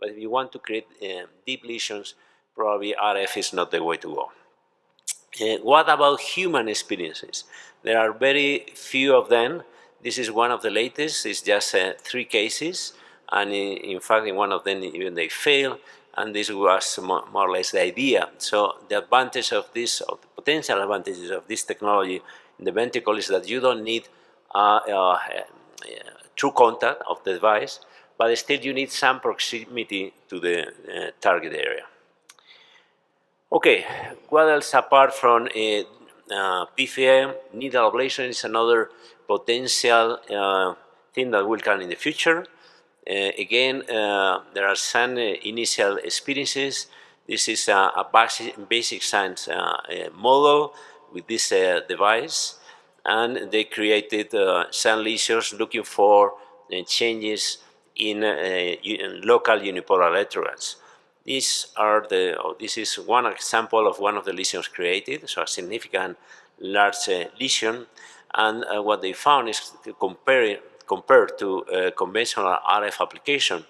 But if you want to create deep lesions, probably RF is not the way to go. What about human experiences? There are very few of them. This is one of the latest. It's just 3 cases, and in fact, in one of them even they fail. And this was more or less the idea. So the advantage of this, or the potential advantages of this technology in the ventricle, is that you don't need true contact of the device, but still you need some proximity to the target area. Okay, what else apart from PFA? Needle ablation is another potential thing that will come in the future. Again, there are some initial experiences. This is a basic science model with this device, and they created some lesions looking for changes in local unipolar electrodes. This is one example of one of the lesions created, so a significant large lesion, and what they found is compared to conventional RF application,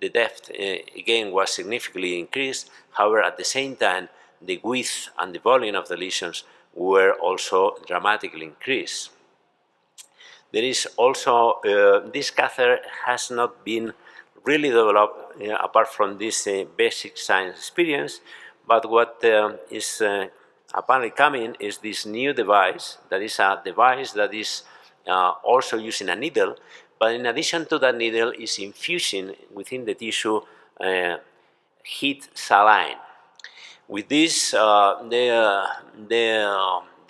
the depth again was significantly increased. However, at the same time, the width and the volume of the lesions were also dramatically increased. There is also, this catheter has not been really developed apart from this basic science experience, but what is apparently coming is this new device, that is a device that is also using a needle, but in addition to that needle is infusing within the tissue heat saline. With this, the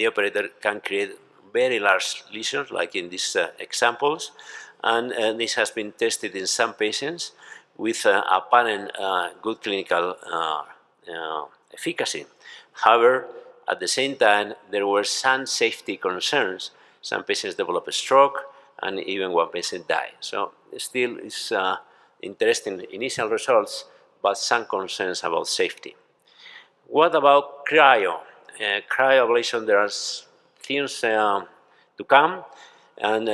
operator can create very large lesions, like in these examples, and this has been tested in some patients with apparent good clinical efficacy. However, at the same time, there were some safety concerns. Some patients developed a stroke, and even one patient died. So still, it's interesting initial results, but some concerns about safety. What about cryo? Cryoablation, there are things to come, and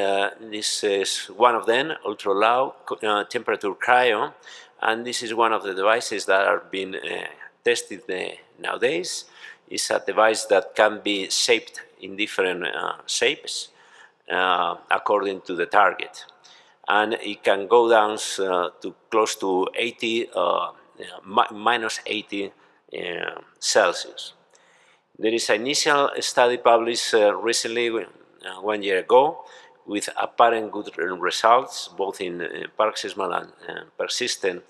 this is one of them, ultra-low temperature cryo, and this is one of the devices that are being tested nowadays. It's a device that can be shaped in different shapes according to the target, and it can go down to close to 80, minus 80 Celsius. There is an initial study published recently, 1 year ago, with apparent good results, both in paroxysmal and persistent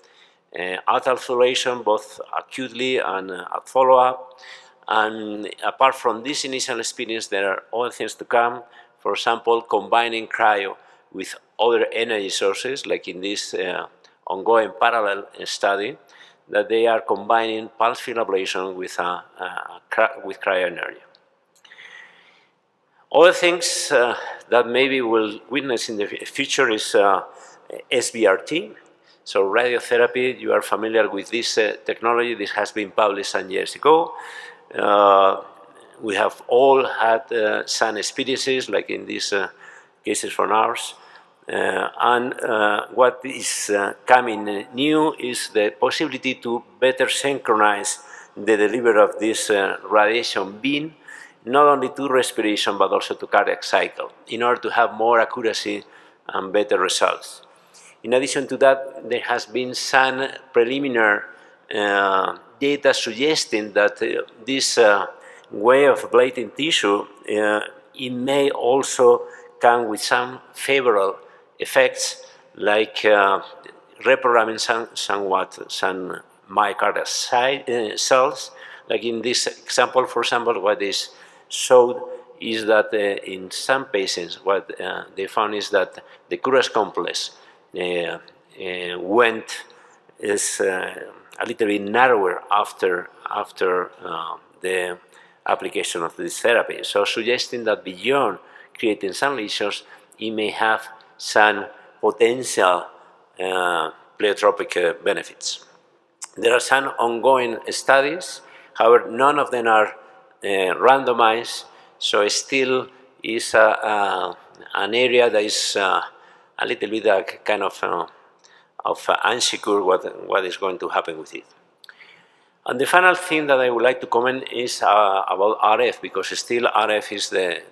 atrial fibrillation, both acutely and at follow-up. And apart from this initial experience, there are other things to come. For example, combining cryo with other energy sources, like in this ongoing parallel study, that they are combining pulse field ablation with cryo energy. Other things that maybe we'll witness in the future is SBRT. So radiotherapy, you are familiar with this technology. This has been published some years ago. We have all had some experiences, like in these cases from Lahrs. And what is coming new is the possibility to better synchronize the delivery of this radiation beam, not only to respiration but also to cardiac cycle, in order to have more accuracy and better results. In addition to that, there has been some preliminary data suggesting that this way of ablating tissue, it may also come with some favorable effects, like reprogramming somewhat some myocardial cells. Like in this example, for example, what is showed is that in some patients, what they found is that the Curas complex went a little bit narrower after the application of this therapy. So suggesting that beyond creating some lesions, it may have some potential pleiotropic benefits. There are some ongoing studies, however, none of them are randomized, so it still is an area that is a little bit kind of unsecure what is going to happen with it. And the final thing that I would like to comment is about RF, because still RF is the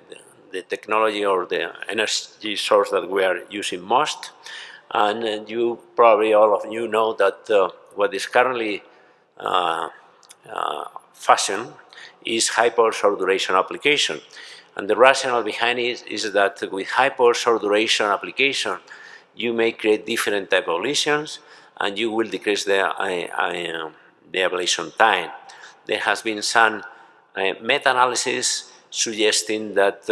technology or the energy source that we are using most. And you probably, all of you know that what is currently fashion is high power short duration application. And the rationale behind it is that with high power short duration application, you may create different type of lesions and you will decrease the ablation time. There has been some meta-analysis suggesting that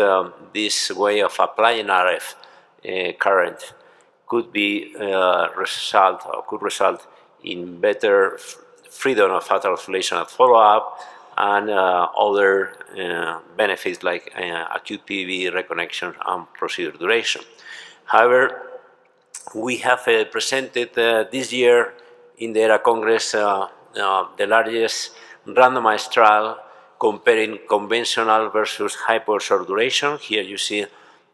this way of applying RF current could be could result in better freedom of atrial fibrillation at follow-up and other benefits like acute PV reconnection and procedure duration. However, we have presented this year in the ERA Congress the largest randomized trial comparing conventional versus high power short duration. Here you see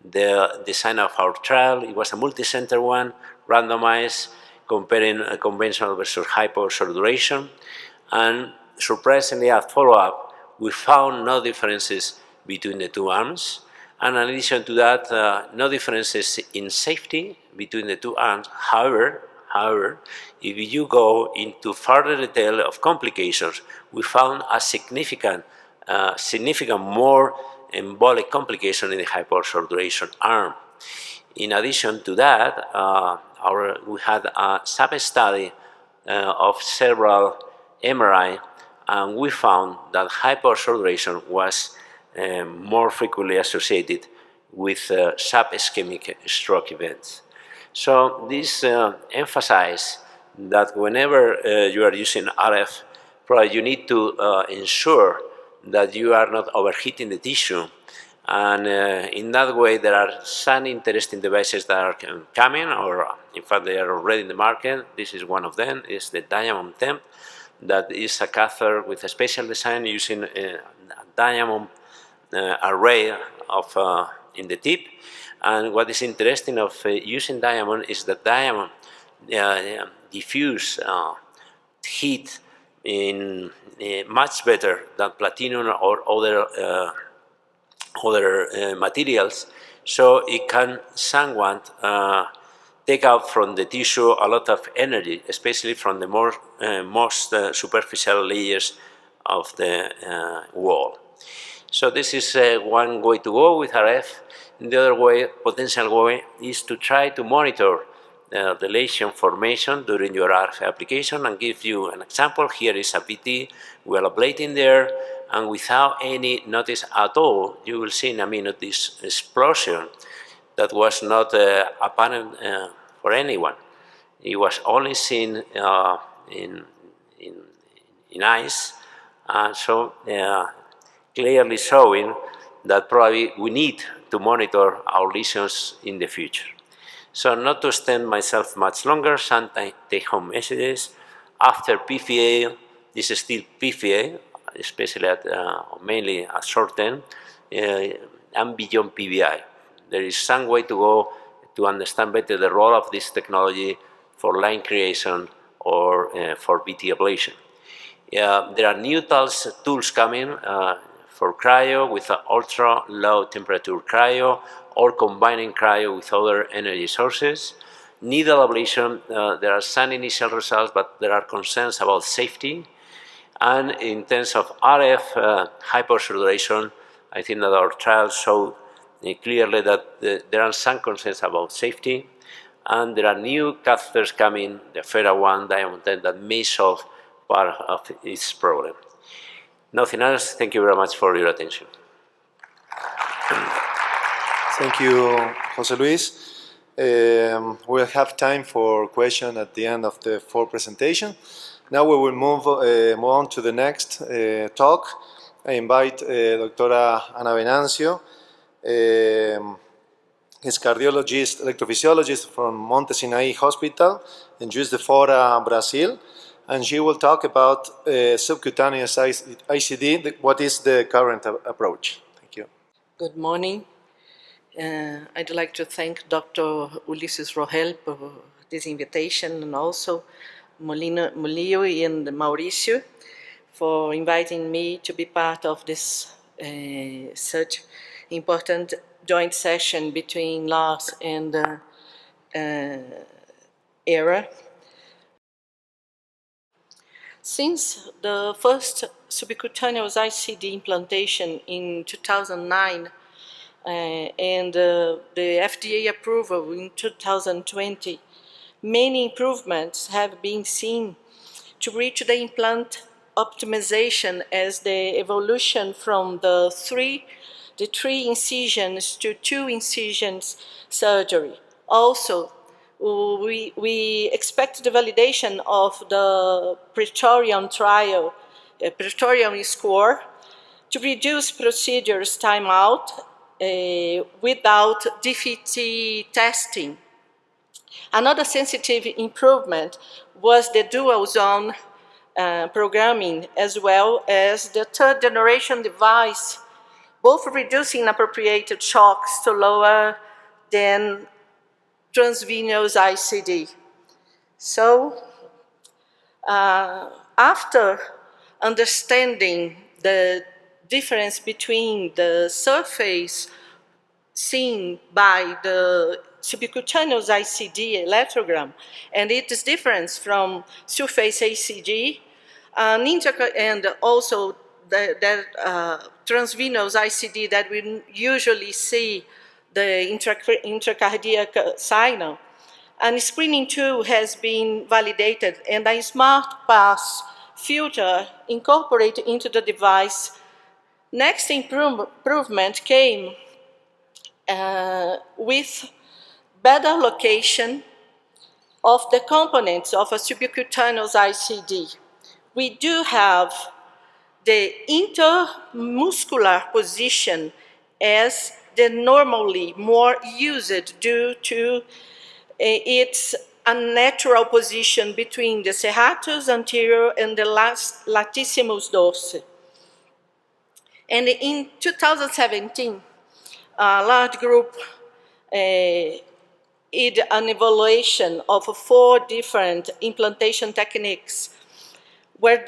the design of our trial. It was a multi-center one, randomized, comparing conventional versus high power short duration. And surprisingly, at follow-up, we found no differences between the two arms. And in addition to that, no differences in safety between the two arms. However, if you go into further detail of complications, we found a significant more embolic complication in the high power short duration arm. In addition to that, we had a sub-study of cerebral MRI, and we found that high power short duration was more frequently associated with sub-ischemic stroke events. So this emphasizes that whenever you are using RF, probably you need to ensure that you are not overheating the tissue. And in that way, there are some interesting devices that are coming, or in fact, they are already in the market. This is one of them, is the Diamond Temp, that is a catheter with a special design using a diamond array of in the tip. And what is interesting of using diamond is that diamond diffuse heat in much better than platinum or other materials, so it can somewhat take out from the tissue a lot of energy, especially from the most superficial layers of the wall. So this is one way to go with RF. The other way, potential way, is to try to monitor the lesion formation during your RF application, and give you an example. Here is a VT, we are ablating there, and without any notice at all, you will see in a minute this explosion that was not apparent for anyone. It was only seen in eyes, so clearly showing that probably we need to monitor our lesions in the future. So not to extend myself much longer, some take-home messages. After PFA, this is still PFA, especially at mainly at short term, and beyond PVI. There is some way to go to understand better the role of this technology for line creation or for VT ablation. There are new tools coming for cryo with ultra low temperature cryo, or combining cryo with other energy sources. Needle ablation, there are some initial results, but there are concerns about safety. And in terms of RF hypersaturation, I think that our trials show clearly that there are some concerns about safety, and there are new catheters coming, the FERA 1, Diamond 10, that may solve part of its problem. Nothing else. Thank you very much for your attention. Thank you, José Luis. We'll have time for questions at the end of the full presentation. Now we will move on to the next talk. I invite Doctora Ana Venancio, is cardiologist, electrophysiologist from Monte Sinai Hospital in Juiz de Fora, Brazil, and she will talk about subcutaneous ICD, what is the current approach. Thank you. Good morning. I'd like to thank Dr. Ulises Rogel this invitation, and also Mulio and Mauricio for inviting me to be part of this such important joint session between Lahrs and ERA. Since the first subcutaneous ICD implantation in 2009 and the FDA approval in 2020, many improvements have been seen to reach the implant optimization as the evolution from the three incisions to 2 incisions surgery. Also, we expect the validation of the Praetorian trial, Praetorian score, to reduce procedures time out without DFT testing. Another sensitive improvement was the dual zone programming, as well as the third generation device, both reducing inappropriate shocks to lower than transvenous ICD. So, after understanding the difference between the surface seen by the subcutaneous ICD electrogram and its difference from surface ACG, and also the transvenous ICD that we usually see the intracardiac signal. And screening tool has been validated, and a smart pass filter incorporated into the device. Next improvement came with better location of the components of a subcutaneous ICD. We do have the intermuscular position as the normally more used due to its unnatural position between the serratus anterior and the latissimus dorsi. And in 2017, a large group did an evaluation of 4 different implantation techniques. Where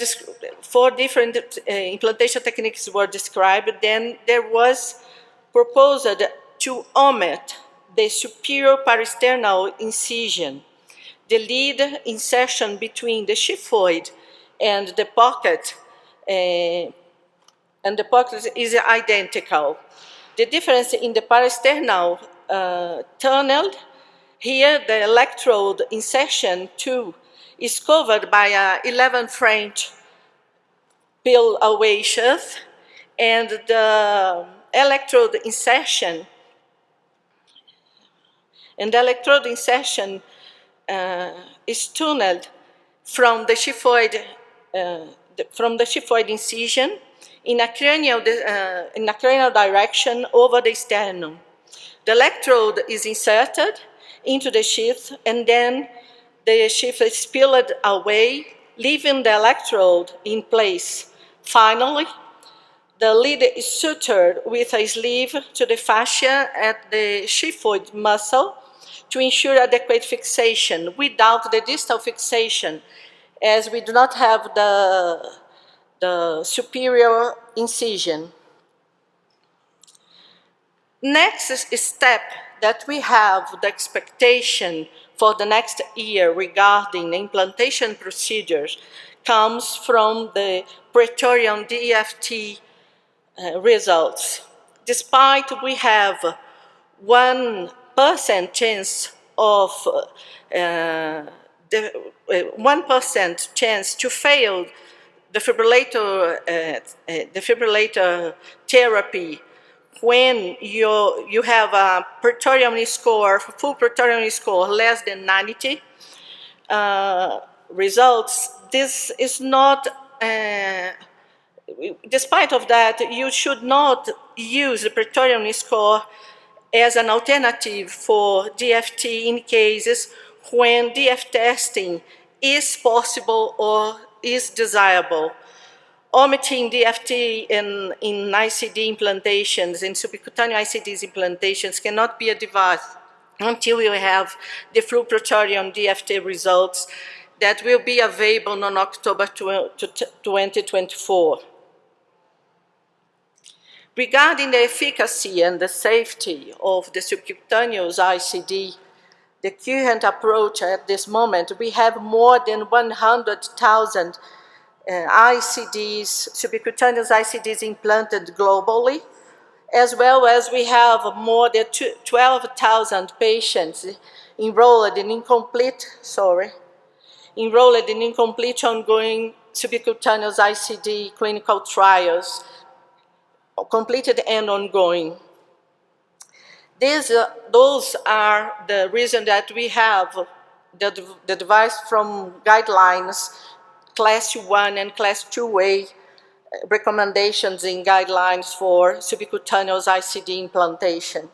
4 different implantation techniques were described, then there was proposed to omit the superior parasternal incision. The lead insertion between the xiphoid and the pocket is identical. The difference in the parasternal tunnel, here the electrode insertion too is covered by a 11 French peel away sheath, and the electrode insertion is tunneled from the xiphoid incision in a cranial direction over the sternum. The electrode is inserted into the sheath, and then the sheath is peeled away, leaving the electrode in place. Finally, the lead is sutured with a sleeve to the fascia at the xiphoid muscle to ensure adequate fixation without the distal fixation, as we do not have the superior incision. Next step that we have the expectation for the next year regarding implantation procedures comes from the Praetorian DFT results. Despite we have 1% chance of 1% chance to fail defibrillator therapy when you have a Praetorian score, full Praetorian score less than 90 results. This is not, despite of that, you should not use the Praetorian score as an alternative for DFT in cases when DF testing is possible or is desirable. Omitting DFT in ICD implantations, in subcutaneous ICDs implantations, cannot be advised until we have the full Praetorian DFT results that will be available on October 2024. Regarding the efficacy and the safety of the subcutaneous ICD, the current approach at this moment, we have more than 100,000 ICDs, subcutaneous ICDs implanted globally, as well as we have more than 12,000 patients enrolled in incomplete ongoing subcutaneous ICD clinical trials, completed and ongoing. Those are the reason that we have the device from guidelines, class 1 and class 2A recommendations in guidelines for subcutaneous ICD implantation.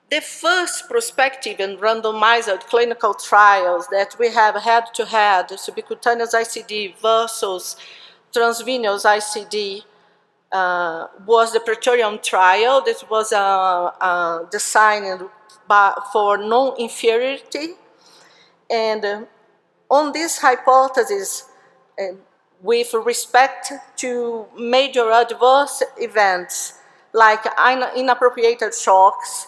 The first prospective and randomized clinical trials that we have had subcutaneous ICD versus transvenous ICD was the Praetorian trial. This was designed for non-inferiority. And on this hypothesis, with respect to major adverse events like inappropriate shocks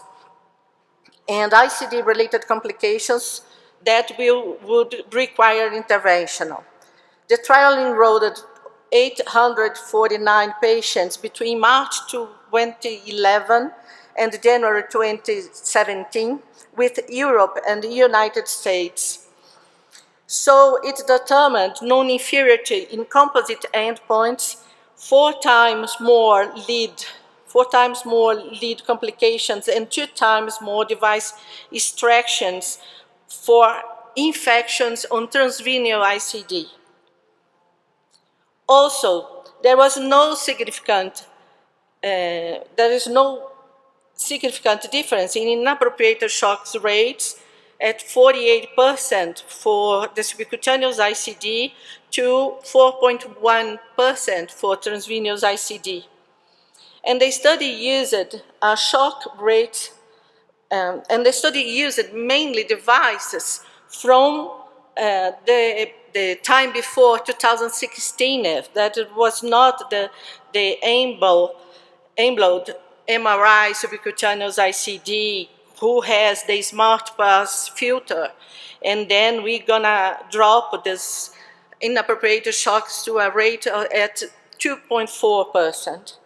and ICD-related complications that would require intervention. The trial enrolled 849 patients between March 2011 and January 2017 with Europe and the United States. So it determined non-inferiority in composite endpoints, 4 times more lead complications and 2 times more device extractions for infections on transvenous ICD. Also, there is no significant difference in inappropriate shocks rates at 48% for the subcutaneous ICD to 4.1% for transvenous ICD. And the study used a shock rate, and the study used mainly devices from the time before 2016, that it was not the Ablation MRI subcutaneous ICD who has the smart pass filter, and then we're gonna drop this inappropriate shocks to a rate at 2.4%.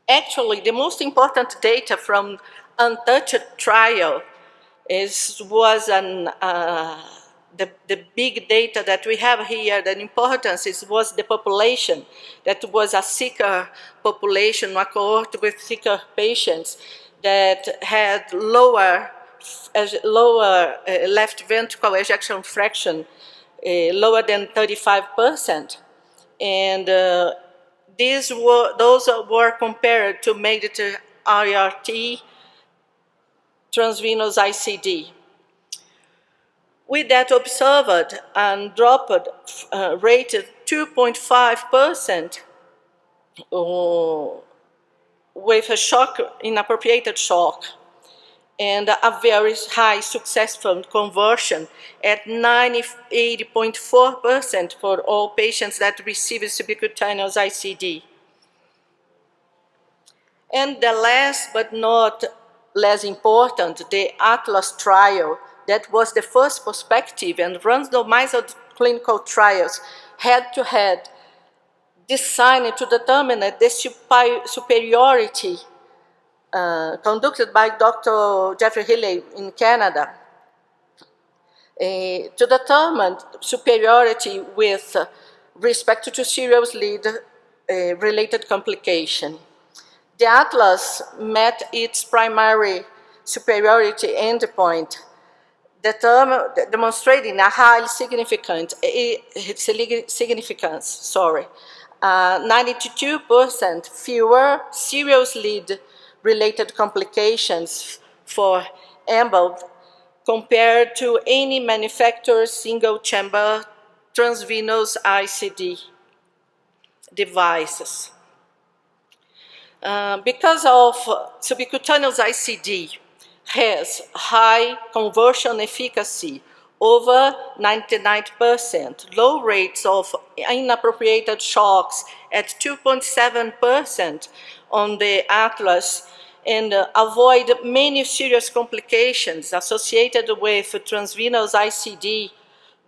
Actually, the most important data from untouched trial was the big data that we have here. The importance was the population that was a sicker population, a cohort with sicker patients that had lower left ventricle ejection fraction, lower than 35%, and those were compared to made IRT transvenous ICD. With that observed and dropped rated 2.5% with a shock, inappropriate shock, and a very high successful conversion at 98.4% for all patients that received subcutaneous ICD. And the last but not less important, the Atlas trial, that was the first prospective and randomized clinical trials head-to-head designed to determine the superiority conducted by Dr. Jeffrey Healy in Canada to determine superiority with respect to serious lead-related complication. The Atlas met its primary superiority endpoint, demonstrating a high significance, 92% fewer serious lead-related complications for Ablation compared to any manufacturer's single-chamber transvenous ICD devices. Because of subcutaneous ICD has high conversion efficacy, over 99%, low rates of inappropriated shocks at 2.7% on the Atlas, and avoid many serious complications associated with transvenous ICD.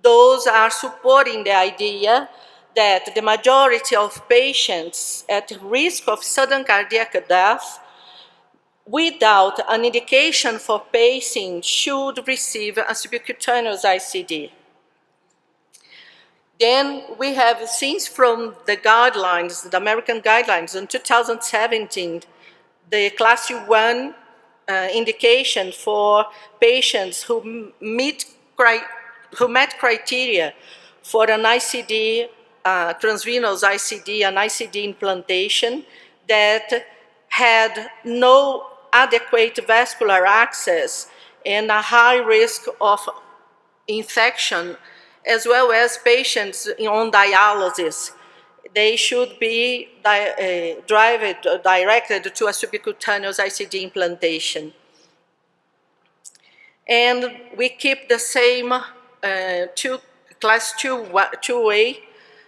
Those are supporting the idea that the majority of patients at risk of sudden cardiac death without an indication for pacing should receive a subcutaneous ICD. Then we have, since from the guidelines, the American guidelines in 2017, the class 1 indication for patients who met criteria for an ICD, transvenous ICD, an ICD implantation that had no adequate vascular access and a high risk of infection, as well as patients on dialysis. They should be directed to a subcutaneous ICD implantation. And we keep the same class 2A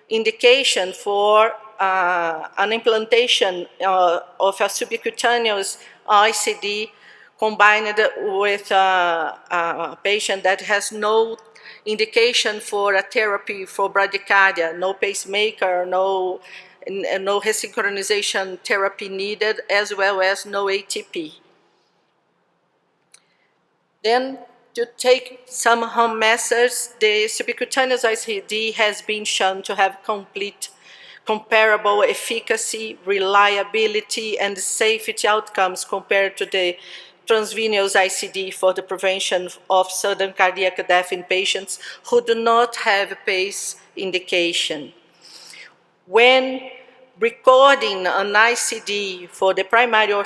indication for an implantation of a subcutaneous ICD combined with a patient that has no indication for a therapy for bradycardia, no pacemaker, no resynchronization therapy needed, as well as no ATP. Then, to take some home measures, the subcutaneous ICD has been shown to have complete comparable efficacy, reliability, and safety outcomes compared to the transvenous ICD for the prevention of sudden cardiac death in patients who do not have PACE indication. When recording an ICD for the primary or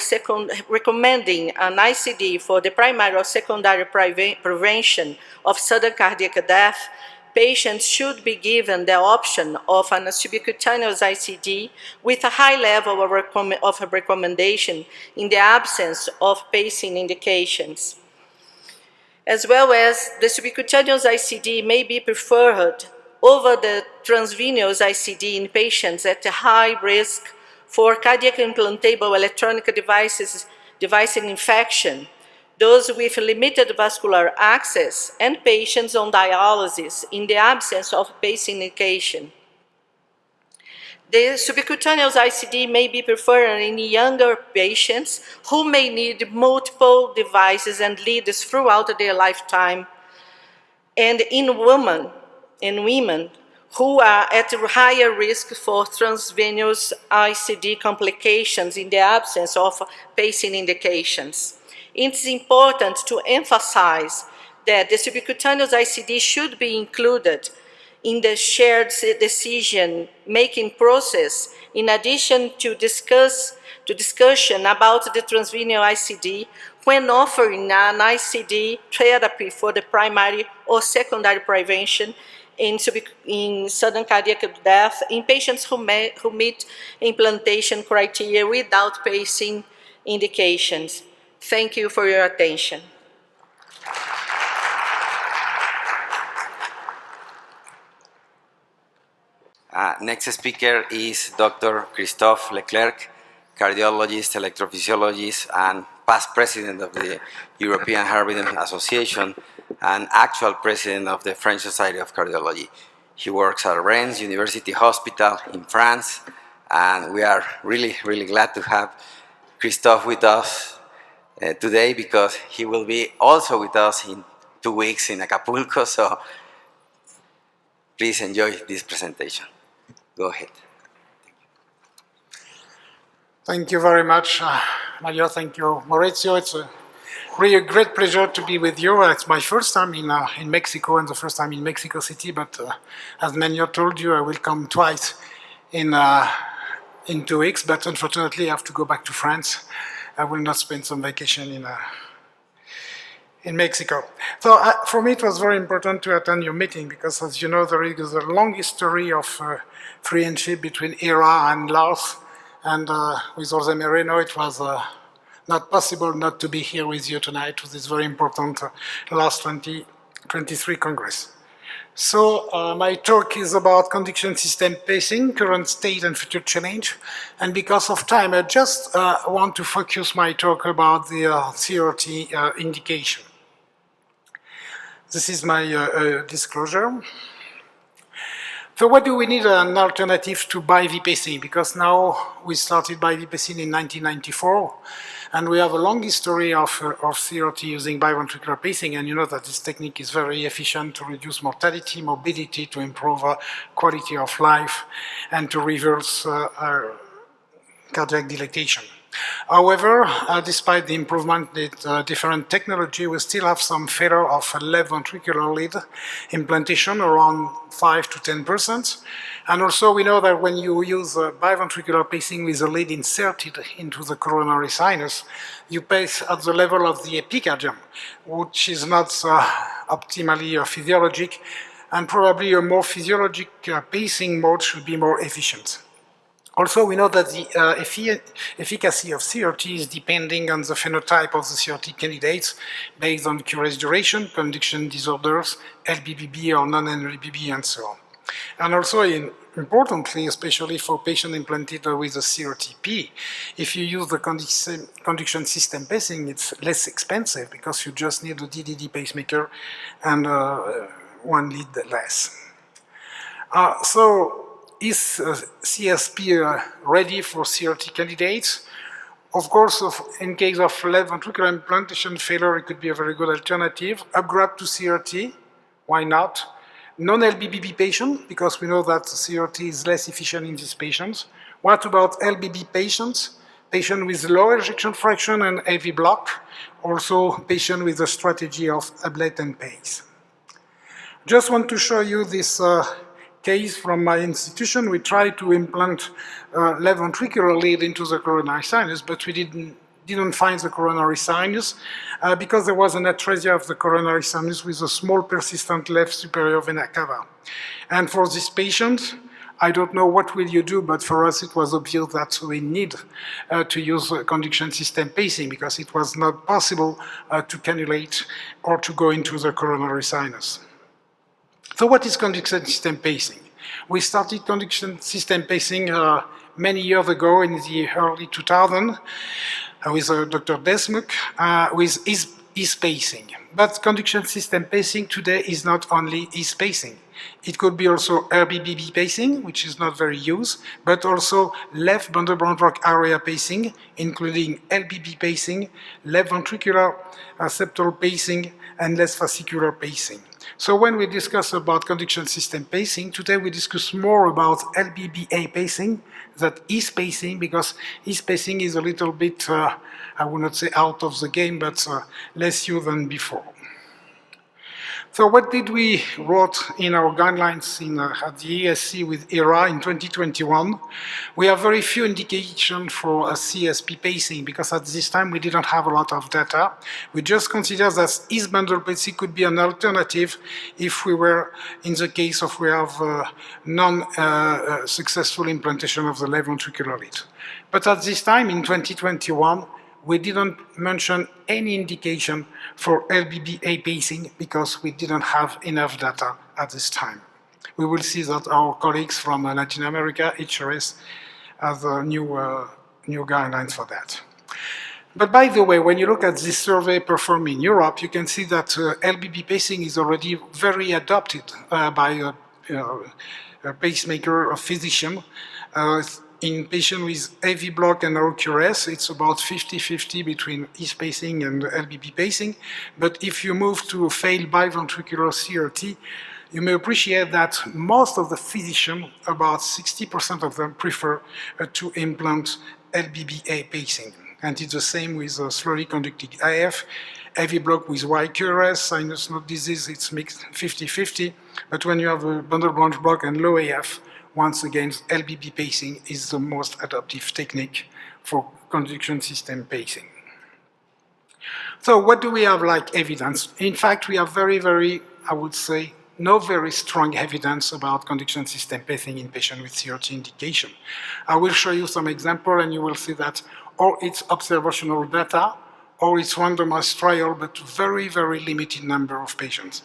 recommending an ICD for the primary or secondary prevention of sudden cardiac death, patients should be given the option of a subcutaneous ICD with a high level of recommendation in the absence of pacing indications. As well as the subcutaneous ICD may be preferred over the transvenous ICD in patients at a high risk for cardiac implantable electronic device infection, those with limited vascular access, and patients on dialysis in the absence of pacing indication. The subcutaneous ICD may be preferred in younger patients who may need multiple devices and leads throughout their lifetime, and in women who are at higher risk for transvenous ICD complications in the absence of pacing indications. It's important to emphasize that the subcutaneous ICD should be included in the shared decision-making process, in addition to discussion about the transvenous ICD when offering an ICD therapy for the primary or secondary prevention in sudden cardiac death in patients who meet implantation criteria without pacing indications. Thank you for your attention. Next speaker is Dr. Christophe Leclerc, cardiologist, electrophysiologist, and past president of the European Heart Rhythm Association and actual president of the French Society of Cardiology. He works at Rennes University Hospital in France, and we are really, really glad to have Christophe with us today, because he will be also with us in 2 weeks in Acapulco, so please enjoy this presentation. Go ahead. Thank you very much, Mario. Thank you, Maurizio. It's really a great pleasure to be with you. It's my first time in Mexico and the first time in Mexico City, but as Mario told you, I will come twice in 2 weeks, but unfortunately I have to go back to France. I will not spend some vacation in Mexico. So for me it was very important to attend your meeting, because as you know there is a long history of friendship between ERA and Lahrs, And with Jose Moreno, it was not possible not to be here with you tonight with this very important last 2023 Congress. So my talk is about conduction system pacing, current state and future challenge. And because of time, I just want to focus my talk about the CRT indication. This is my disclosure. So what do we need an alternative to BIV pacing? Because now we started BIV pacing in 1994, and we have a long history of CRT using biventricular pacing, and you know that this technique is very efficient to reduce mortality, morbidity, to improve quality of life, and to reverse cardiac dilatation. However, despite the improvement in different technology, we still have some failure of left ventricular lead implantation, around 5 to 10%. And also we know that when you use biventricular pacing with a lead inserted into the coronary sinus, you pace at the level of the epicardium, which is not optimally physiologic, and probably a more physiologic pacing mode should be more efficient. Also, we know that the efficacy of CRT is depending on the phenotype of the CRT candidates based on QRS duration, conduction disorders, LBBB or non-LBBB, and so on. And also, importantly, especially for patients implanted with a CRT-P, if you use the conduction system pacing, it's less expensive because you just need a DDD pacemaker and one lead less. Is CSP ready for CRT candidates? Of course, in case of left ventricular implantation failure, it could be a very good alternative. Upgrade to CRT, why not? Non-LBBB patient, because we know that CRT is less efficient in these patients. What about LBB patients? Patient with low ejection fraction and AV block. Also, patient with a strategy of ablate and pace. Just want to show you this case from my institution. We tried to implant left ventricular lead into the coronary sinus, but we didn't find the coronary sinus because there was an atresia of the coronary sinus with a small persistent left superior vena cava. And for this patient, I don't know what will you do, but for us it was obvious that we need to use conduction system pacing because it was not possible to cannulate or to go into the coronary sinus. So what is conduction system pacing? We started conduction system pacing many years ago in the early 2000s with Dr. Desmuk with ease pacing. But conduction system pacing today is not only ease pacing. It could be also RBBB pacing, which is not very used, but also left bundle branch block area pacing, including LBB pacing, left ventricular septal pacing, and less fascicular pacing. So when we discuss about conduction system pacing, today we discuss more about LBBA pacing than ease pacing, because ease pacing is a little bit, I would not say out of the game, but less used than before. So what did we wrote in our guidelines at the ESC with ERA in 2021? We have very few indications for a CSP pacing because at this time we didn't have a lot of data. We just consider that ease bundle pacing could be an alternative if we were in the case of we have non-successful implantation of the left ventricular lead. But at this time in 2021, we didn't mention any indication for LBBA pacing because we didn't have enough data at this time. We will see that our colleagues from Latin America, HRS, have new guidelines for that. But by the way, when you look at this survey performed in Europe, you can see that LBB pacing is already very adopted by a pacemaker, a physician. In patients with AV block and OQRS, it's about 50-50 between ease pacing and LBB pacing. But if you move to a failed biventricular CRT, you may appreciate that most of the physicians, about 60% of them, prefer to implant LBBA pacing. And it's the same with slowly conducting AF. AV block with YQRS, sinus node disease, it's mixed 50-50. But when you have a bundle branch block and low AF, once again, LBB pacing is the most adaptive technique for conduction system pacing. So what do we have like evidence? In fact, we have very, I would say, no very strong evidence about conduction system pacing in patients with CRT indication. I will show you some example, and you will see that or it's observational data, or it's randomized trial, but very, very limited number of patients.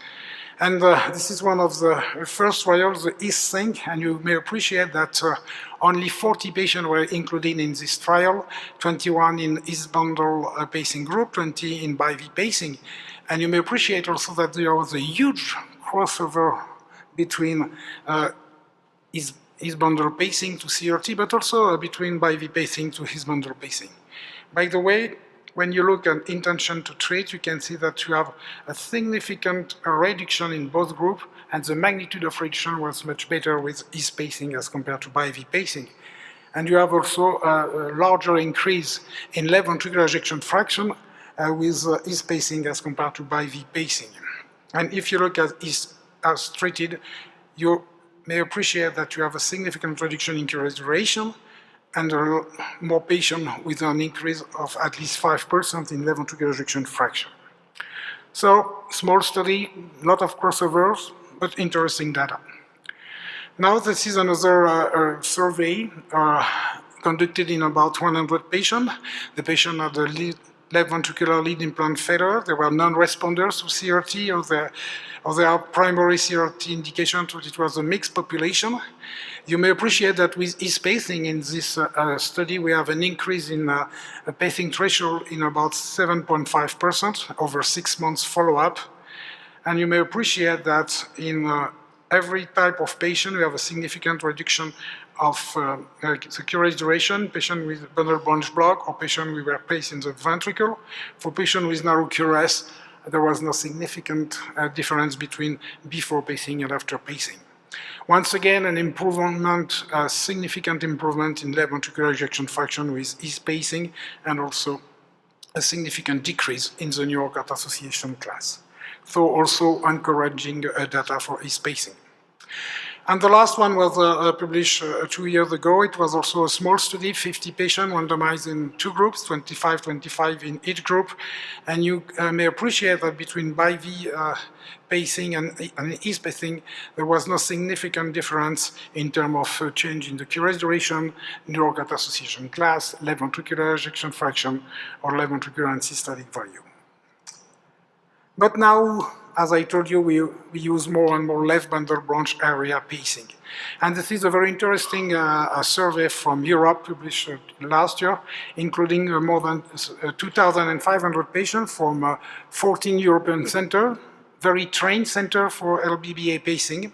And this is one of the first trials, the East Sync, and you may appreciate that only 40 patients were included in this trial, 21 in East bundle pacing group, 20 in BIV pacing. And you may appreciate also that there was a huge crossover between East bundle pacing to CRT, but also between BIV pacing to East bundle pacing. By the way, when you look at intention to treat, you can see that you have a significant reduction in both groups, and the magnitude of reduction was much better with East pacing as compared to BIV pacing. And you have also a larger increase in left ventricular ejection fraction with East pacing as compared to BIV pacing. And if you look at East as treated, you may appreciate that you have a significant reduction in QRS duration, and more patients with an increase of at least 5% in left ventricular ejection fraction. So, small study, lot of crossovers, but interesting data. Now, this is another survey conducted in about 100 patients. The patient had a left ventricular lead implant failure. They were non-responders to CRT, or their primary CRT indication, so it was a mixed population. You may appreciate that with East pacing in this study, we have an increase in a pacing threshold in about 7.5% over 6 months follow-up. And you may appreciate that in every type of patient, we have a significant reduction of the QRS duration, patient with bundle branch block, or patient we were placed in the ventricle. For patient with narrow QRS, there was no significant difference between before pacing and after pacing. Once again, an improvement, a significant improvement in left ventricular ejection fraction with East pacing, and also a significant decrease in the New York Heart Association class. So also encouraging data for East pacing. And the last one was published 2 years ago. It was also a small study, 50 patients randomized in 2 groups, 25 in each group. And you may appreciate that between BIV pacing and East pacing, there was no significant difference in terms of change in the QRS duration, New York Heart Association class, left ventricular ejection fraction, or left ventricular and systolic volume. But now, as I told you, we use more and more left bundle branch area pacing. And this is a very interesting survey from Europe published last year, including more than 2,500 patients from 14 European centers, very trained center for LBBA pacing.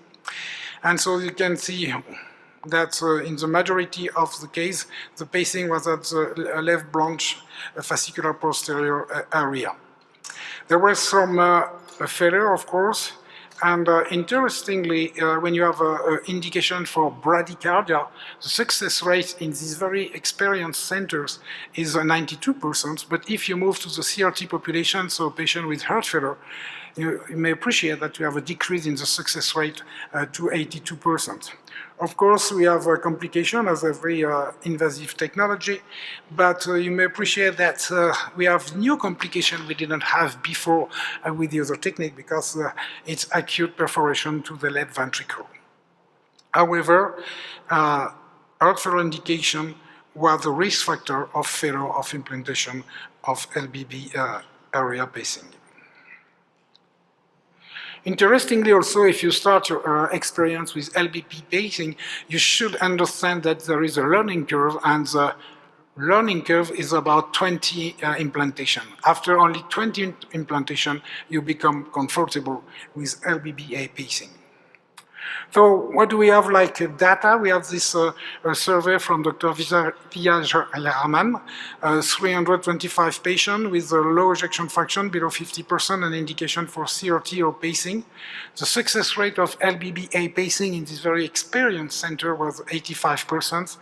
And so you can see that in the majority of the case, the pacing was at the left branch fascicular posterior area. There was some failure, of course, and interestingly, when you have an indication for bradycardia, the success rate in these very experienced centers is 92%, but if you move to the CRT population, so patient with heart failure, you may appreciate that you have a decrease in the success rate to 82%. Of course, we have a complication as every invasive technology, but you may appreciate that we have new complication we didn't have before with the other technique, because it's acute perforation to the left ventricle. However, heart failure indication was the risk factor of failure of implantation of LBB area pacing. Interestingly also, if you start your experience with LBP pacing, you should understand that there is a learning curve, and the learning curve is about 20 implantation. After only 20 implantation, you become comfortable with LBBA pacing. So what do we have like data? We have this survey from Dr. Vijayaraman, 325 patients with a low ejection fraction below 50%, an indication for CRT or pacing. The success rate of LBBA pacing in this very experienced center was 85%.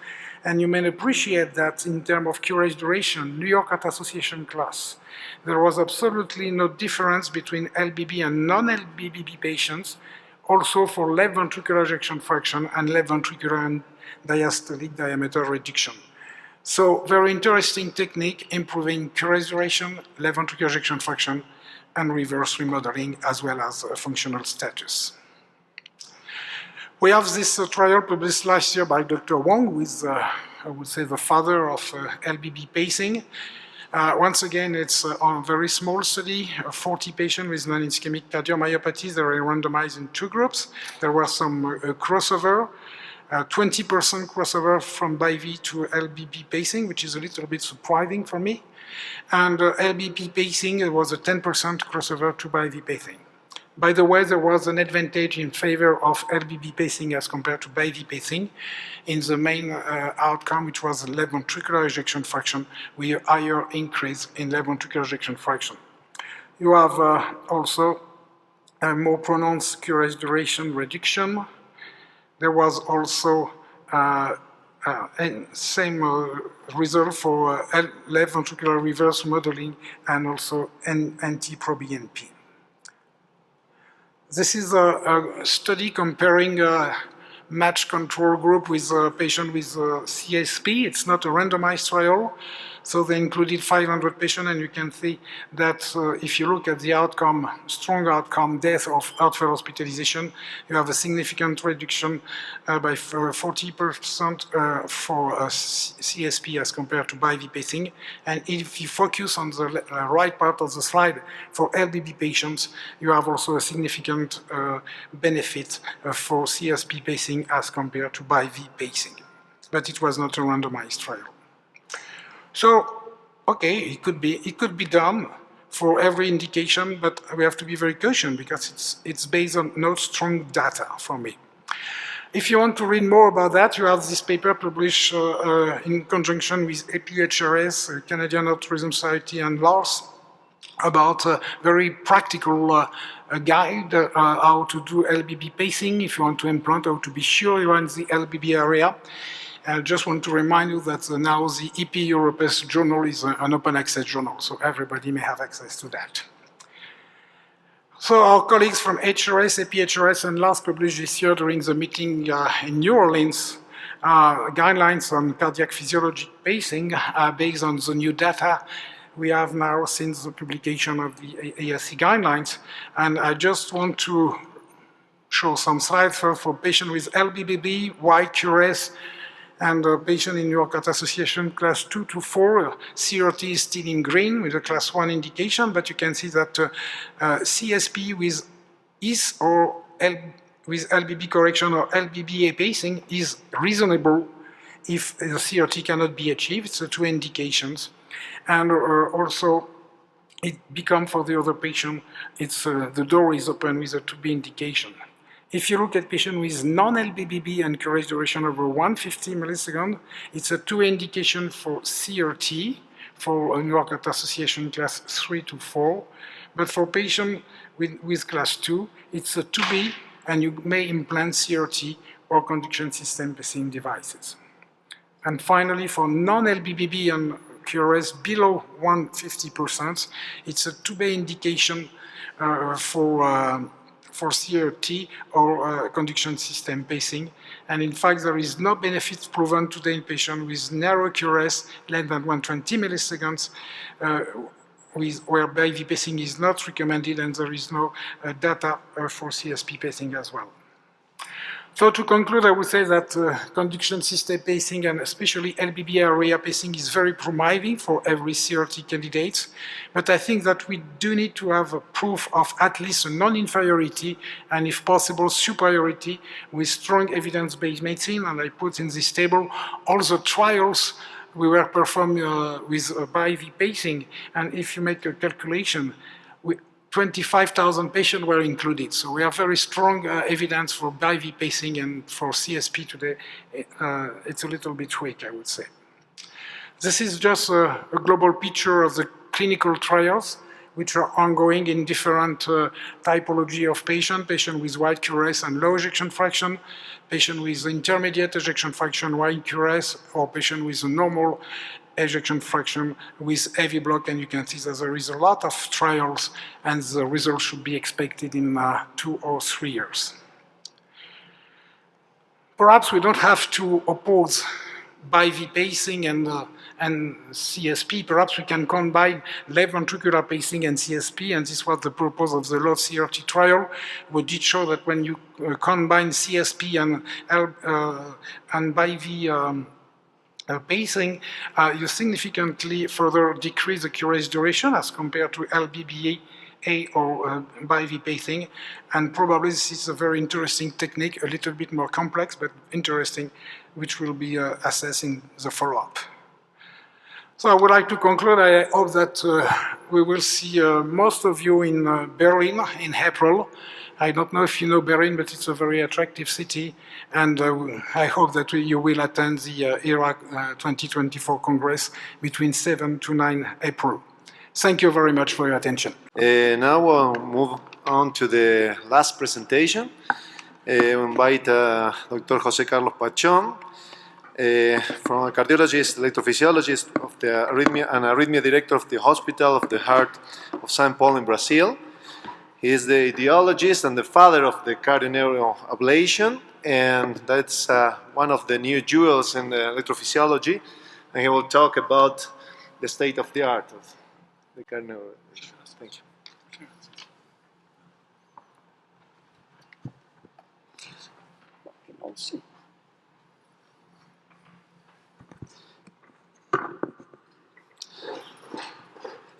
And you may appreciate that in terms of QRS duration, New York Heart Association class, there was absolutely no difference between LBB and non-LBB patients, also for left ventricular ejection fraction and left ventricular and diastolic diameter reduction. So very interesting technique, improving QRS duration, left ventricular ejection fraction, and reverse remodeling, as well as functional status. We have this trial published last year by Dr. Wong, who is, I would say, the father of LBB pacing. Once again, it's on a very small study, 40 patients with non-ischemic cardiomyopathies. They were randomized in 2 groups. There was some crossover, 20% crossover from BIV to LBB pacing, which is a little bit surprising for me. And LBB pacing, it was a 10% crossover to BIV pacing. By the way, there was an advantage in favor of LBB pacing as compared to BIV pacing in the main outcome, which was left ventricular ejection fraction, with a higher increase in left ventricular ejection fraction. You have also a more pronounced QRS duration reduction. There was also same result for left ventricular reverse modeling and also NT-proBNP. This is a study comparing a matched control group with a patient with CSP. It's not a randomized trial, so they included 500 patients, and you can see that if you look at the outcome, strong outcome, death of heart failure hospitalization, you have a significant reduction by 40% for CSP as compared to BIV pacing. And if you focus on the right part of the slide, for LBB patients, you have also a significant benefit for CSP pacing as compared to BIV pacing. But it was not a randomized trial. So, okay, it could be done for every indication, but we have to be very cautious because it's based on no strong data for me. If you want to read more about that, you have this paper published in conjunction with APHRS, Canadian Heart Rhythm Society, and Lahrs, about a very practical guide how to do LBB pacing if you want to implant, how to be sure you are in the LBB area. I just want to remind you that now the EP Europes journal is an open access journal, so everybody may have access to that. So our colleagues from HRS, APHRS, and Lahrs published this year during the meeting in New Orleans guidelines on cardiac physiology pacing based on the new data we have now since the publication of the ASC guidelines. And I just want to show some slides for patients with LBBB, white QRS, and a patient in New York Heart Association class 2 to 4. CRT is still in green with a class 1 indication, but you can see that CSP with IS or with LBB correction or LBBA pacing is reasonable if the CRT cannot be achieved. It's the 2 indications. And also, it becomes for the other patient, it's the door is open with a 2B indication. If you look at patients with non-LBBB and QRS duration over 150 milliseconds, it's a 2 indication for CRT, for New York Heart Association class 3 to 4. But for patients with class 2, it's a 2B, and you may implant CRT or conduction system pacing devices. And finally, for non-LBBB and QRS below 150%, it's a 2B indication for CRT or conduction system pacing. And in fact, there is no benefit proven today in patients with narrow QRS less than 120 milliseconds, where BIV pacing is not recommended, and there is no data for CSP pacing as well. So to conclude, I would say that conduction system pacing and especially LBB area pacing is very promising for every CRT candidate. But I think that we do need to have a proof of at least a non-inferiority and if possible superiority with strong evidence-based medicine. And I put in this table all the trials we were performed with BIV pacing. And if you make a calculation, 25,000 patients were included. So we have very strong evidence for BIV pacing, and for CSP today, it's a little bit weak, I would say. This is just a global picture of the clinical trials, which are ongoing in different typology of patient with wide QRS and low ejection fraction, patient with intermediate ejection fraction, wide QRS, or patient with a normal ejection fraction with heavy block, and you can see that there is a lot of trials, and the results should be expected in 2 or 3 years. Perhaps we don't have to oppose BIV pacing and CSP. Perhaps we can combine left ventricular pacing and CSP, and this was the purpose of the Lahrs CRT trial. We did show that when you combine CSP and BIV pacing, you significantly further decrease the QRS duration as compared to LBBA or BIV pacing, and probably this is a very interesting technique, a little bit more complex, but interesting, which will be assessed in the follow-up. So I would like to conclude. I hope that we will see most of you in Berlin in April. I don't know if you know Berlin, but it's a very attractive city, and I hope that you will attend the ERA 2024 Congress between 7 to 9 April. Thank you very much for your attention. Now we'll move on to the last presentation. We invite Dr. José Carlos Pachón, from a cardiologist, electrophysiologist of the arrhythmia director of the Hospital of the Heart of St. Paul in Brazil. He is the ideologist and the father of the cardioneural ablation, and that's one of the new jewels in the electrophysiology, and he will talk about the state of the art of the cardioneural ablation. Thank you.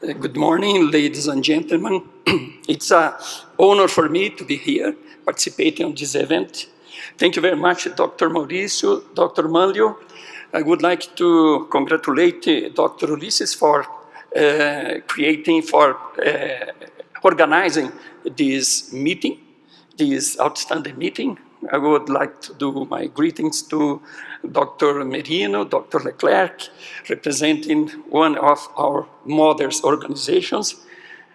Good morning, ladies and gentlemen. It's an honor for me to be here, participating in this event. Thank you very much, Dr. Mauricio, Dr. Manlio. I would like to congratulate Dr. Ulisses for organizing this meeting, this outstanding meeting. I would like to do my greetings to Dr. Merino, Dr. Leclerc, representing one of our mother's organizations,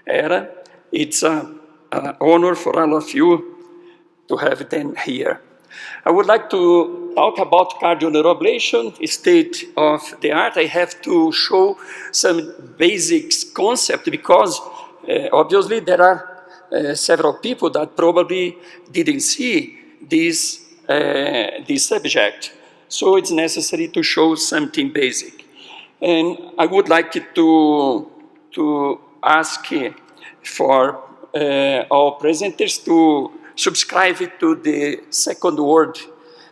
ERA. It's an honor for all of you to have them here. I would like to talk about cardioneuroablation, state of the art. I have to show some basic concept because obviously there are several people that probably didn't see this subject. So it's necessary to show something basic. And I would like to ask for our presenters to subscribe to the Second World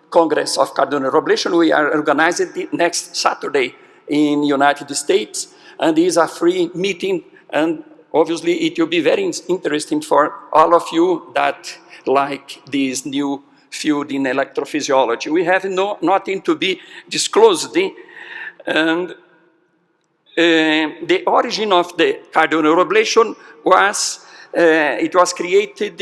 Congress of Cardioneuroablation. We are organizing it next Saturday in the United States, and it is a free meeting, and obviously it will be very interesting for all of you that like this new field in electrophysiology. We have nothing to be disclosed, and the origin of the cardioneuroablation was it was created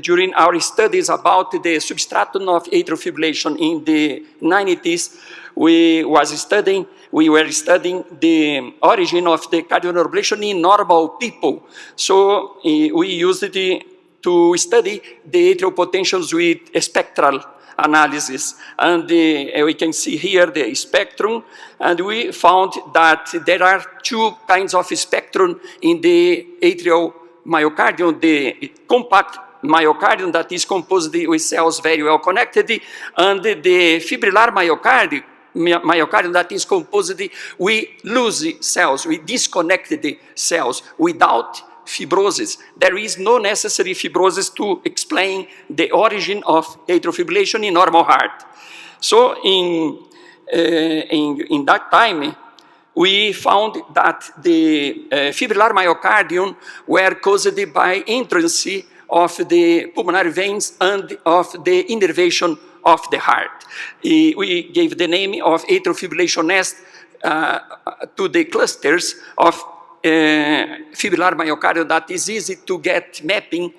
during our studies about the substratum of atrial fibrillation in the 90s. We were studying the origin of the cardioneuroablation in normal people. So we used it to study the atrial potentials with spectral analysis. And we can see here the spectrum, and we found that there are two kinds of spectrum in the atrial myocardium: the compact myocardium that is composed with cells very well connected, and the fibrillar myocardium that is composed with loose cells, with disconnected cells, without fibrosis. There is no necessary fibrosis to explain the origin of atrial fibrillation in normal heart. So in that time, we found that the fibrillar myocardium were caused by entrance of the pulmonary veins and of the innervation of the heart. We gave the name of atrial fibrillation nest to the clusters of fibrillar myocardium that is easy to get mapping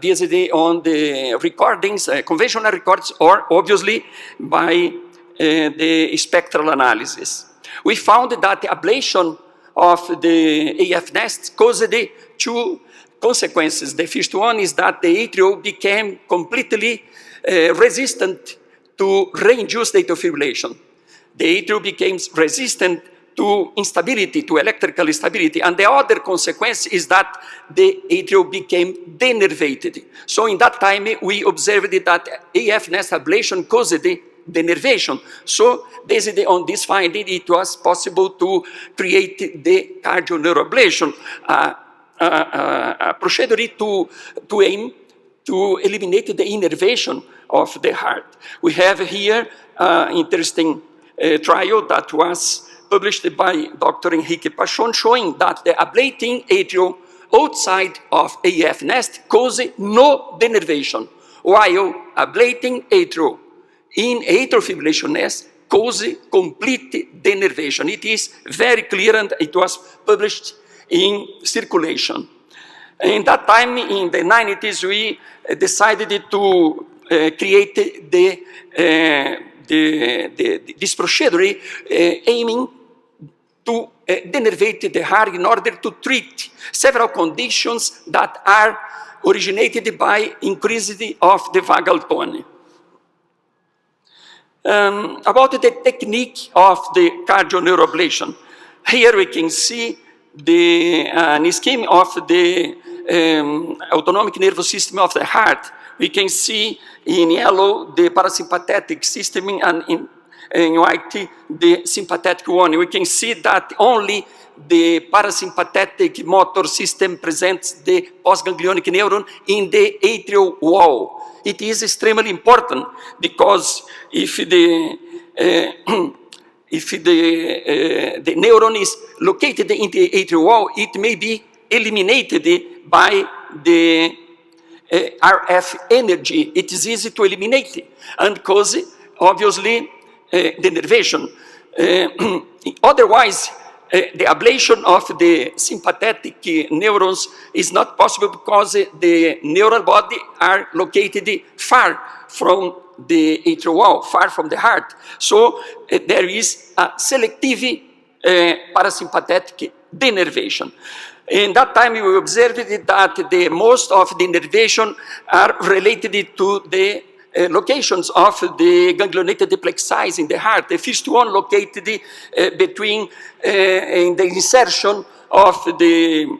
based on the recordings, conventional records, or obviously by the spectral analysis. We found that the ablation of the AF nest caused two consequences. The first one is that the atrial became completely resistant to reinduced atrial fibrillation. The atrial became resistant to instability, to electrical instability. And the other consequence is that the atrial became denervated. So in that time, we observed that AF nest ablation caused denervation. So based on this finding, it was possible to create the cardioneuroablation, a procedure to aim to eliminate the innervation of the heart. We have here an interesting trial that was published by Dr. Enrique Pachon, showing that the ablating atrial outside of AF nest causes no denervation, while ablating atrial in atrial fibrillation nest causes complete denervation. It is very clear, and it was published in Circulation. In that time, in the 90s, we decided to create this procedure aiming to denervate the heart in order to treat several conditions that are originated by increasing of the vagal tone. About the technique of the cardioneuroablation. Here we can see the scheme of the autonomic nervous system of the heart. We can see in yellow the parasympathetic system and in white the sympathetic one. We can see that only the parasympathetic motor system presents the postganglionic neuron in the atrial wall. It is extremely important because if the neuron is located in the atrial wall, it may be eliminated by the RF energy. It is easy to eliminate and cause, obviously, denervation. Otherwise, the ablation of the sympathetic neurons is not possible because the neural body are located far from the atrial wall, far from the heart. So there is a selective parasympathetic denervation. In that time, we observed that the most of the denervation are related to the locations of the ganglionated plexi in the heart. The first one located between in the insertion of the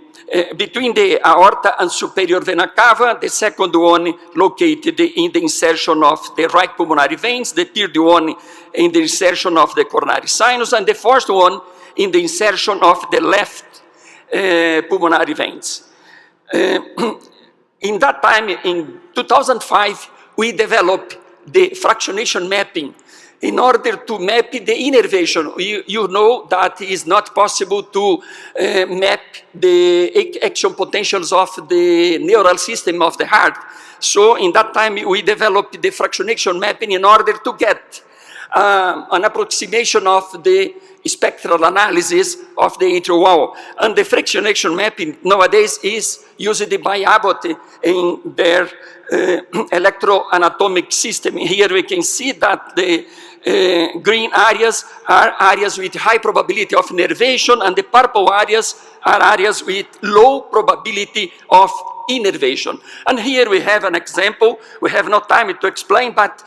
between the aorta and superior vena cava. The second one located in the insertion of the right pulmonary veins. The third one in the insertion of the coronary sinus, and the fourth one in the insertion of the left pulmonary veins. In that time, in 2005, we developed the fractionation mapping in order to map the innervation. You know that it is not possible to map the action potentials of the neural system of the heart. So in that time, we developed the fractionation mapping in order to get an approximation of the spectral analysis of the atrial wall. And the fractionation mapping nowadays is used by Abbott in their electroanatomic system. Here we can see that the green areas are areas with high probability of innervation, and the purple areas are areas with low probability of innervation. And here we have an example. We have no time to explain, but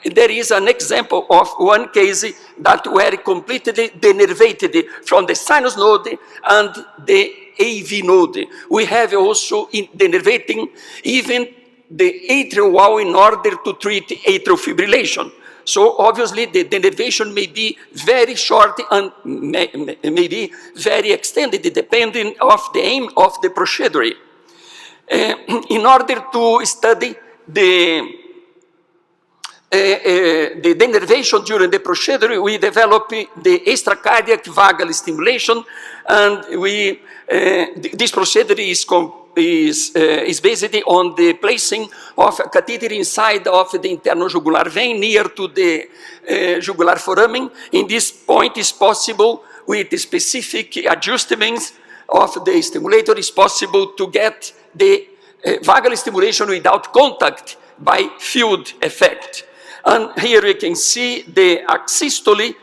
there is an example of one case that were completely denervated from the sinus node and the AV node. We have also denervating even the atrial wall in order to treat atrial fibrillation. So obviously the denervation may be very short and may be very extended depending on the aim of the procedure. In order to study the denervation during the procedure, we developed the extracardiac vagal stimulation, and this procedure is based on the placing of a catheter inside of the internal jugular vein near to the jugular foramen. In this point, is possible with specific adjustments of the stimulator, is possible to get the vagal stimulation without contact by field effect. And here we can see the asystole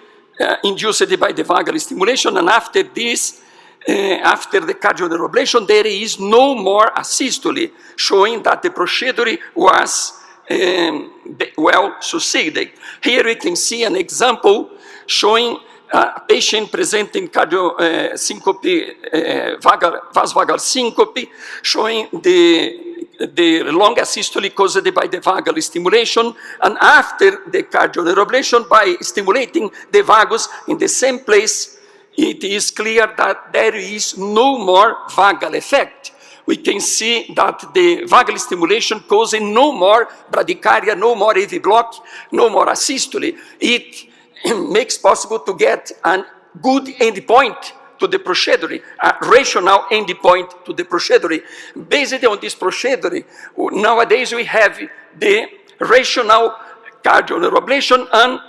induced by the vagal stimulation, and after this, after the cardioneuroablation, there is no more asystole, showing that the procedure was well succeeded. Here we can see an example showing a patient presenting syncope, vasovagal syncope, showing the the long asystole caused by the vagal stimulation, and after the cardioneurablation, by stimulating the vagus in the same place, it is clear that there is no more vagal effect. We can see that the vagal stimulation causes no more bradycardia, no more AV block, no more asystole. It makes possible to get a good endpoint to the procedure, a rational endpoint to the procedure. Based on this procedure, nowadays we have the rational cardioneurablation, and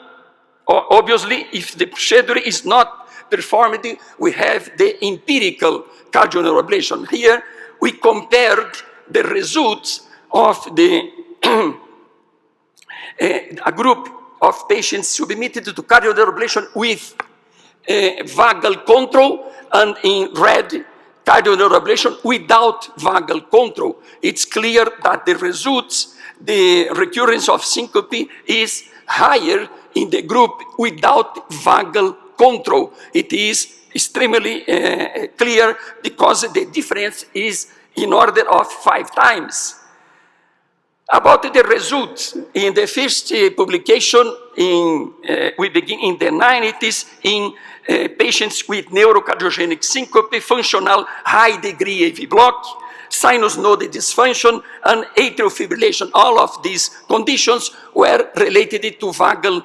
obviously if the procedure is not performed, we have the empirical cardioneurablation. Here we compared the results of the a group of patients submitted to cardioneurablation with vagal control, and in red, cardioneurablation without vagal control. It's clear that the results, the recurrence of syncope is higher in the group without vagal control. It is extremely clear because the difference is in order of 5 times. About the results, in the first publication, we begin in the 90s in patients with neurocardiogenic syncope, functional high degree AV block, sinus node dysfunction, and atrial fibrillation. All of these conditions were related to vagal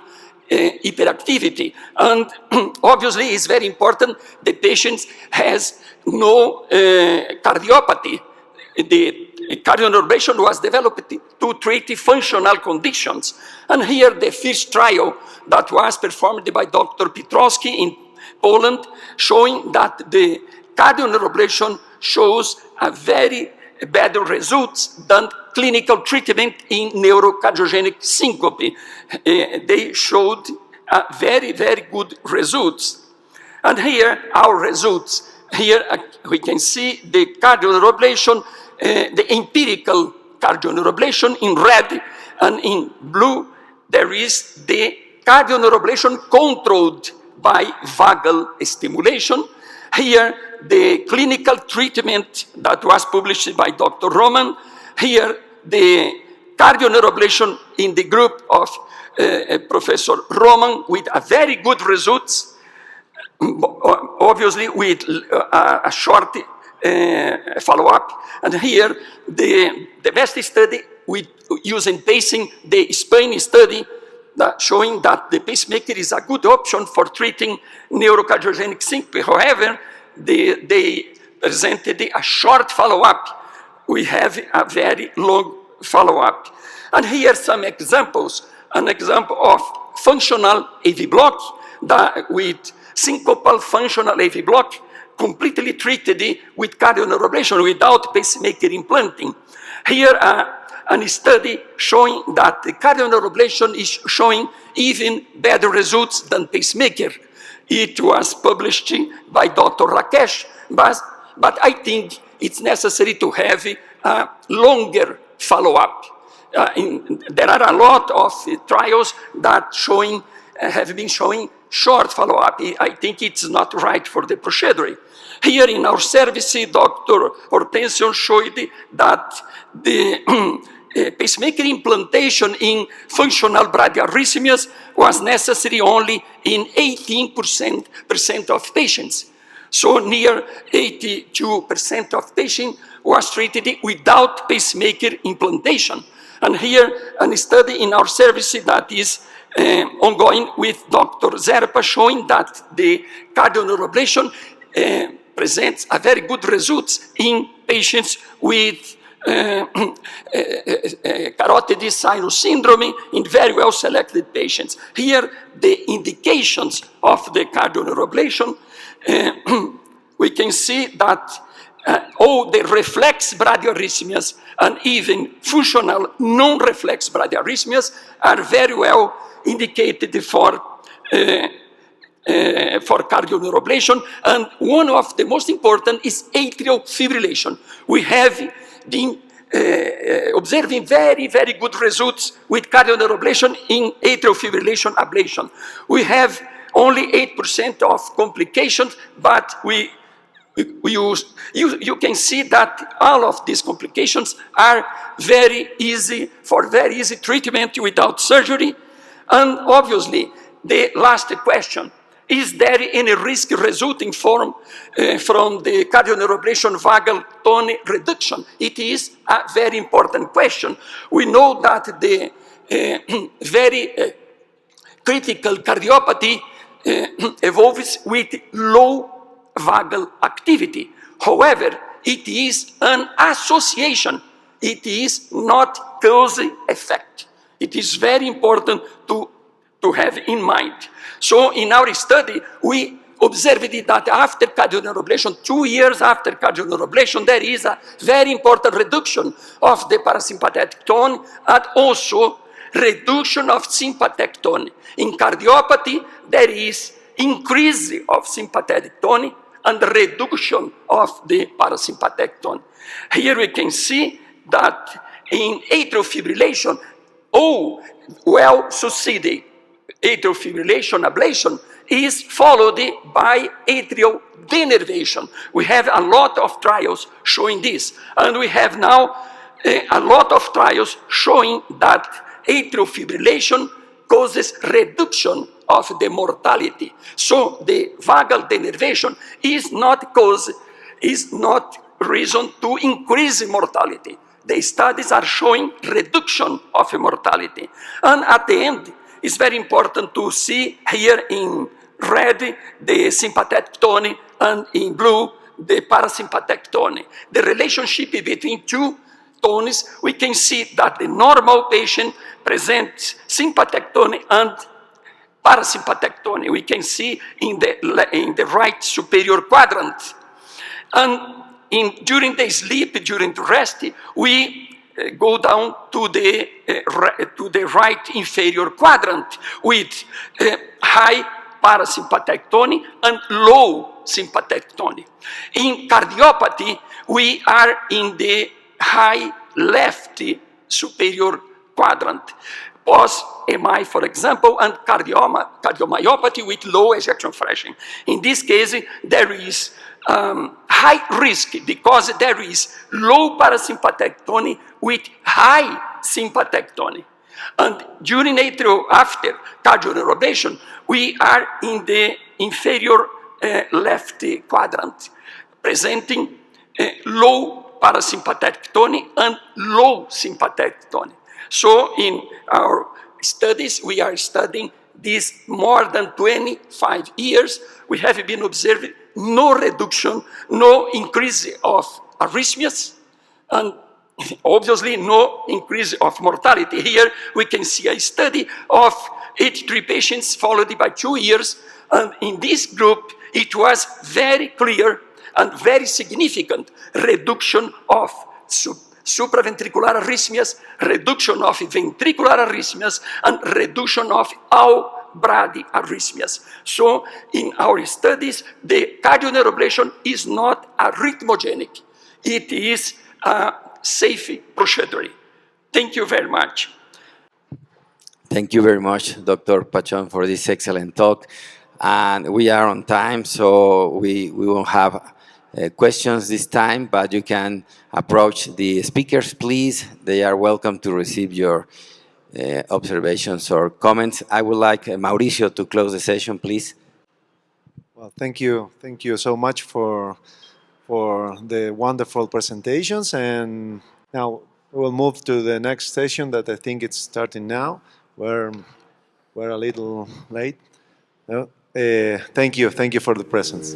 hyperactivity. And obviously it's very important the patient has no cardiopathy. The cardioneurablation was developed to treat functional conditions. And here the first trial that was performed by Dr. Piotrowski in Poland, showing that the cardioneurablation shows a very better results than clinical treatment in neurocardiogenic syncope. They showed very, very good results. And here our results. Here we can see the cardioneurablation, the empirical cardioneurablation in red, and in blue there is the cardioneurablation controlled by vagal stimulation. Here the clinical treatment that was published by Dr. Roman. Here the cardioneurablation in the group of Professor Roman with a very good results, obviously with a short follow-up. And here the best study with using pacing, the Spain study, that showing that the pacemaker is a good option for treating neurocardiogenic syncope. However, they presented a short follow-up. We have a very long follow-up. And here are some examples. An example of functional AV block that with syncopal functional AV block completely treated with cardioneurablation without pacemaker implanting. Here a study showing that the cardioneurablation is showing even better results than pacemaker. It was published by Dr. Rakesh, but I think it's necessary to have a longer follow-up. There are a lot of trials that have been showing short follow-up. I think it's not right for the procedure. Here in our service, Dr. Hortensio showed that the pacemaker implantation in functional bradyarrhythmias was necessary only in 18% of patients. So near 82% of patients was treated without pacemaker implantation. And here a study in our service that is ongoing with Dr. Zerpa showing that the cardioneurablation presents a very good results in patients with carotid sinus syndrome in very well selected patients. Here the indications of the cardioneurablation, we can see that all the reflex bradyarrhythmias and even functional non-reflex bradyarrhythmias are very well indicated for cardioneurablation, and one of the most important is atrial fibrillation. We have been observing very, very good results with cardioneurablation in atrial fibrillation ablation. We have only 8% of complications, but we You can see that all of these complications are very easy treatment without surgery. And obviously, the last question, is there any risk resulting from the cardioneuroablation vagal tone reduction? It is a very important question. We know that the very critical cardiopathy evolves with low vagal activity. However, it is an association. It is not cause effect. It is very important to have in mind. So in our study, we observed that after cardioneuroablation, 2 years after cardioneuroablation, there is a very important reduction of the parasympathetic tone and also reduction of sympathetic tone. In cardiopathy, there is increase of sympathetic tone and reduction of the parasympathetic tone. Here we can see that in atrial fibrillation, well succeeded atrial fibrillation ablation is followed by atrial denervation. We have a lot of trials showing this, and we have now a lot of trials showing that atrial fibrillation causes reduction of the mortality. So the vagal denervation is not reason to increase mortality. The studies are showing reduction of mortality. And at the end, it's very important to see here in red the sympathetic tone and in blue the parasympathetic tone. The relationship between two tones, we can see that the normal patient presents sympathetic tone and parasympathetic tone. We can see in the right superior quadrant. And during the sleep, during the rest, we go down to the right inferior quadrant with high parasympathetic tone and low sympathetic tone. In cardiopathy, we are in the high left superior quadrant. Post-MI, for example, and cardiomyopathy with low ejection fraction. In this case, there is high risk because there is low parasympathetic tone with high sympathetic tone. And after cardioneuroablation, we are in the inferior left quadrant, presenting low parasympathetic tone and low sympathetic tone. So in our studies, we are studying this more than 25 years. We have been observing no reduction, no increase of arrhythmias, and obviously no increase of mortality. Here we can see a study of 83 patients followed by 2 years, and in this group it was very clear and very significant reduction of supraventricular arrhythmias, reduction of ventricular arrhythmias, and reduction of all bradyarrhythmias. So in our studies, the cardioneuroablation is not arrhythmogenic. It is a safe procedure. Thank you very much. Thank you very much, Dr. Pachon, for this excellent talk. And we are on time, so we won't have questions this time, but you can approach the speakers, please. They are welcome to receive your observations or comments. I would like Mauricio to close the session, please. Well, thank you so much for the wonderful presentations. And now we'll move to the next session that I think it's starting now. We're a little late. No? Thank you for the presence.